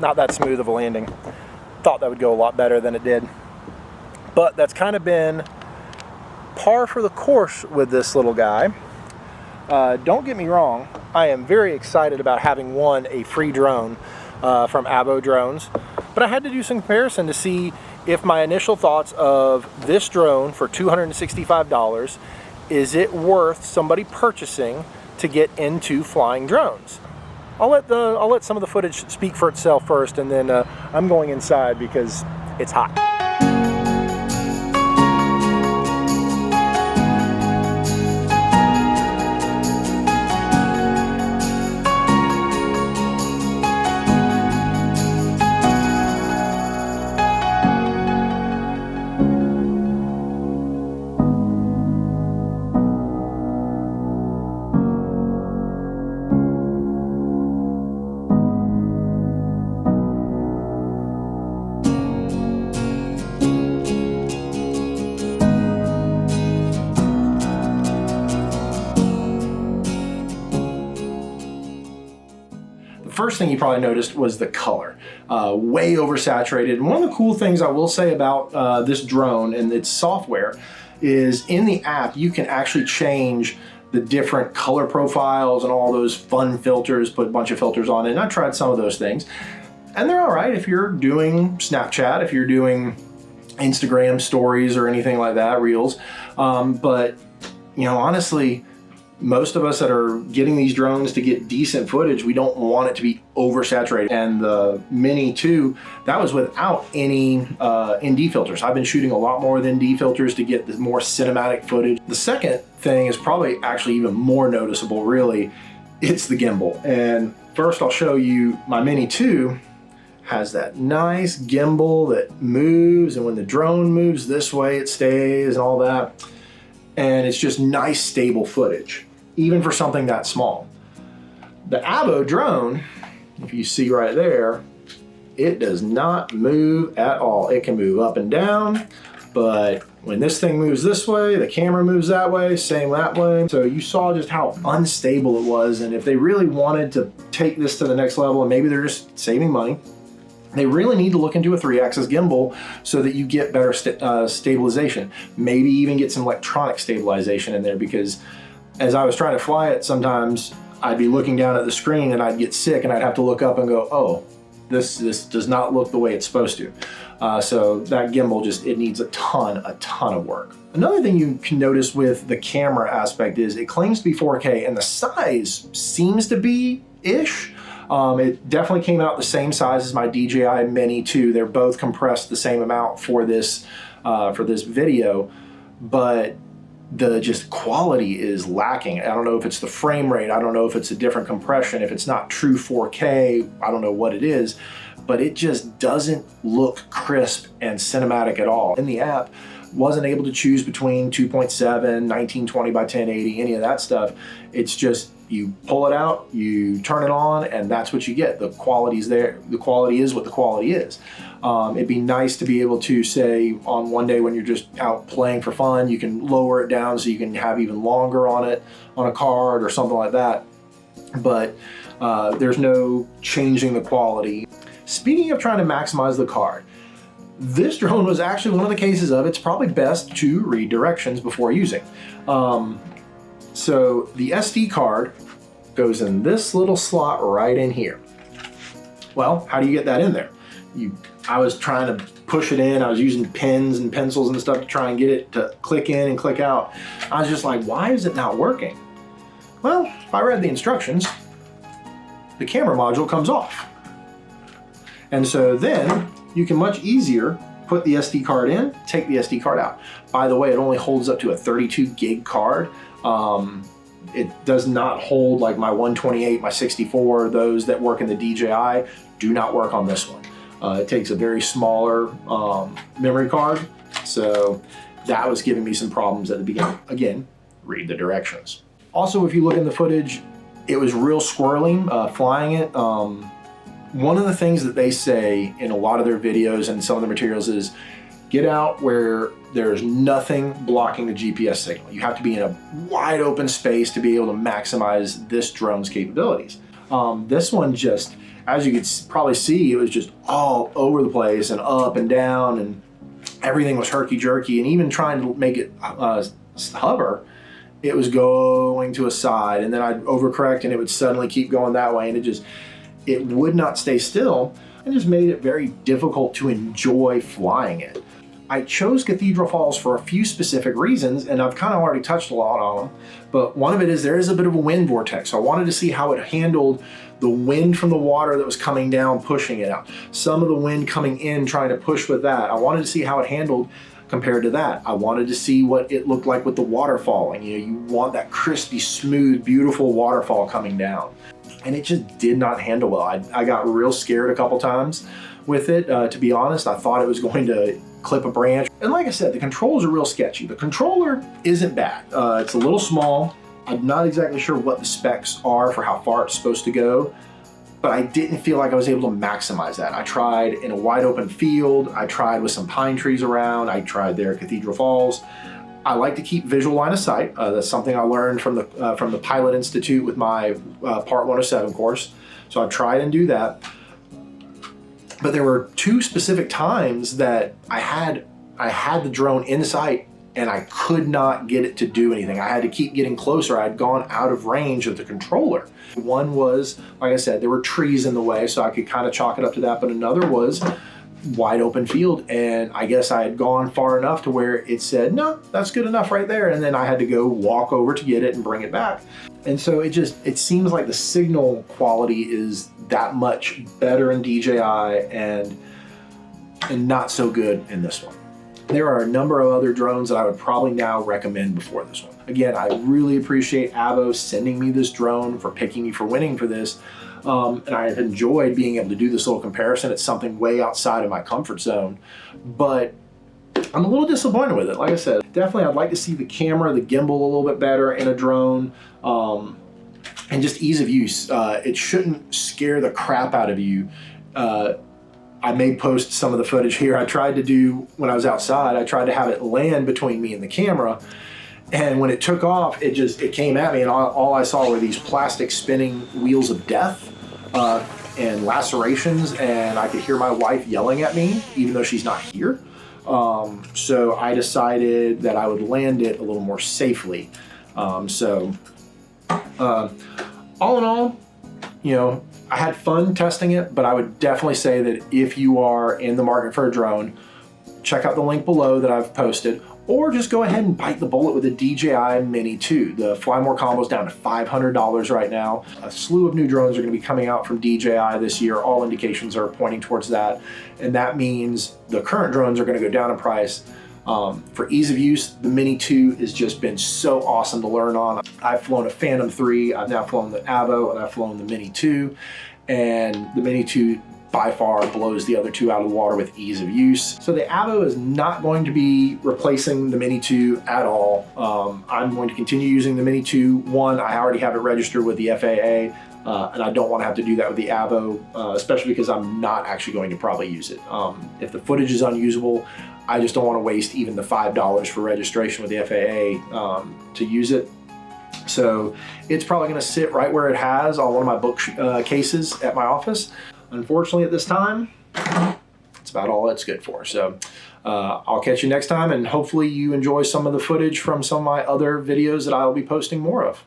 not that smooth of a landing. Thought that would go a lot better than it did. But that's kind of been par for the course with this little guy. Don't get me wrong, I am very excited about having won a free drone from Abo Drones, but I had to do some comparison to see if my initial thoughts of this drone for $265, is it worth somebody purchasing to get into flying drones? I'll let some of the footage speak for itself first, and then I'm going inside because it's hot. First thing you probably noticed was the color, way oversaturated. And one of the cool things I will say about this drone and its software is in the app you can actually change the different color profiles and all those fun filters, put a bunch of filters on it. And I tried some of those things and they're all right if you're doing Snapchat, if you're doing Instagram stories or anything like that, Reels. But you know, honestly, most of us that are getting these drones to get decent footage, we don't want it to be oversaturated. And the Mini 2, that was without any ND filters. I've been shooting a lot more with ND filters to get the more cinematic footage. The second thing is probably actually even more noticeable, really. It's the gimbal. And first I'll show you my Mini 2 has that nice gimbal that moves, and when the drone moves this way, it stays and all that. And it's just nice, stable footage, even for something that small. The Abo drone, if you see right there, it does not move at all. It can move up and down, but when this thing moves this way, the camera moves that way, same that way. So you saw just how unstable it was, and if they really wanted to take this to the next level, and maybe they're just saving money, they really need to look into a 3-axis gimbal so that you get better stabilization. Maybe even get some electronic stabilization in there, because as I was trying to fly it, sometimes I'd be looking down at the screen and I'd get sick and I'd have to look up and go, oh, this does not look the way it's supposed to. So that gimbal it needs a ton of work. Another thing you can notice with the camera aspect is it claims to be 4K and the size seems to be ish. It definitely came out the same size as my DJI Mini 2. They're both compressed the same amount for this video, but the just quality is lacking. I don't know if it's the frame rate, I don't know if it's a different compression, if it's not true 4K, I don't know what it is, but it just doesn't look crisp and cinematic at all. In the app, wasn't able to choose between 2.7, 1920 by 1080, any of that stuff. It's just, you pull it out, you turn it on, and that's what you get. The quality's there. The quality is what the quality is. It'd be nice to be able to say on one day when you're just out playing for fun, you can lower it down so you can have even longer on it on a card or something like that. But there's no changing the quality. Speaking of trying to maximize the card, this drone was actually one of the cases of it's probably best to read directions before using. So the SD card goes in this little slot right in here. Well, how do you get that in there? I was trying to push it in. I was using pens and pencils and stuff to try and get it to click in and click out. I was just like, why is it not working? Well, if I read the instructions, the camera module comes off. And so then you can much easier put the SD card in, take the SD card out. By the way, it only holds up to a 32 gig card. It does not hold like my 128, my 64, those that work in the DJI do not work on this one. It takes a very smaller memory card. So that was giving me some problems at the beginning. Again, read the directions. Also, if you look in the footage, it was real squirrely flying it. One of the things that they say in a lot of their videos and some of the materials is get out where there's nothing blocking the GPS signal. You have to be in a wide open space to be able to maximize this drone's capabilities. This one just, as you could probably see, it was just all over the place and up and down, and everything was herky-jerky. And even trying to make it hover, it was going to a side, and then I'd overcorrect and it would suddenly keep going that way, and it would not stay still, and just made it very difficult to enjoy flying it. I chose Cathedral Falls for a few specific reasons, and I've kind of already touched a lot on them, but one of it is there is a bit of a wind vortex. So I wanted to see how it handled the wind from the water that was coming down, pushing it out. Some of the wind coming in, trying to push with that. I wanted to see how it handled compared to that. I wanted to see what it looked like with the water falling. You know, you want that crispy, smooth, beautiful waterfall coming down. And it just did not handle well. I got real scared a couple times with it. To be honest, I thought it was going to clip a branch. And like I said, the controls are real sketchy. The controller isn't bad. It's a little small. I'm not exactly sure what the specs are for how far it's supposed to go, but I didn't feel like I was able to maximize that. I tried in a wide open field. I tried with some pine trees around. I tried there at Cathedral Falls. I like to keep visual line of sight. That's something I learned from the Pilot Institute with my Part 107 course. So I tried and do that. But there were two specific times that I had the drone in sight and I could not get it to do anything. I had to keep getting closer. I had gone out of range of the controller. One was, like I said, there were trees in the way, so I could kind of chalk it up to that. But another was wide open field, and I guess I had gone far enough to where it said, no, that's good enough right there. And then I had to go walk over to get it and bring it back. And so it seems like the signal quality is that much better in DJI and not so good in this one. There are a number of other drones that I would probably now recommend before this one. Again, I really appreciate Avvo sending me this drone, for picking me for winning for this. And I have enjoyed being able to do this little comparison. It's something way outside of my comfort zone, but I'm a little disappointed with it. Like I said, definitely I'd like to see the camera, the gimbal a little bit better in a drone, and just ease of use. It shouldn't scare the crap out of you. I may post some of the footage here. I tried to do, when I was outside, I tried to have it land between me and the camera. And when it took off, it came at me, and all I saw were these plastic spinning wheels of death and lacerations, and I could hear my wife yelling at me, even though she's not here. So I decided that I would land it a little more safely. All in all, you know, I had fun testing it, but I would definitely say that if you are in the market for a drone, check out the link below that I've posted, or just go ahead and bite the bullet with the DJI Mini 2. The Fly More combo is down to $500 right now. A slew of new drones are going to be coming out from DJI this year. All indications are pointing towards that, and that means the current drones are going to go down in price. For ease of use, the Mini 2 has just been so awesome to learn on. I've flown a Phantom 3, I've now flown the Avvo, and I've flown the Mini 2, and the Mini 2 by far blows the other two out of the water with ease of use. So the Avvo is not going to be replacing the Mini 2 at all. I'm going to continue using the Mini 2. One, I already have it registered with the FAA, and I don't want to have to do that with the Avvo, especially because I'm not actually going to probably use it. If the footage is unusable, I just don't want to waste even the $5 for registration with the FAA to use it. So it's probably going to sit right where it has on one of my bookcases at my office. Unfortunately, at this time, it's about all it's good for. So I'll catch you next time, and hopefully you enjoy some of the footage from some of my other videos that I'll be posting more of.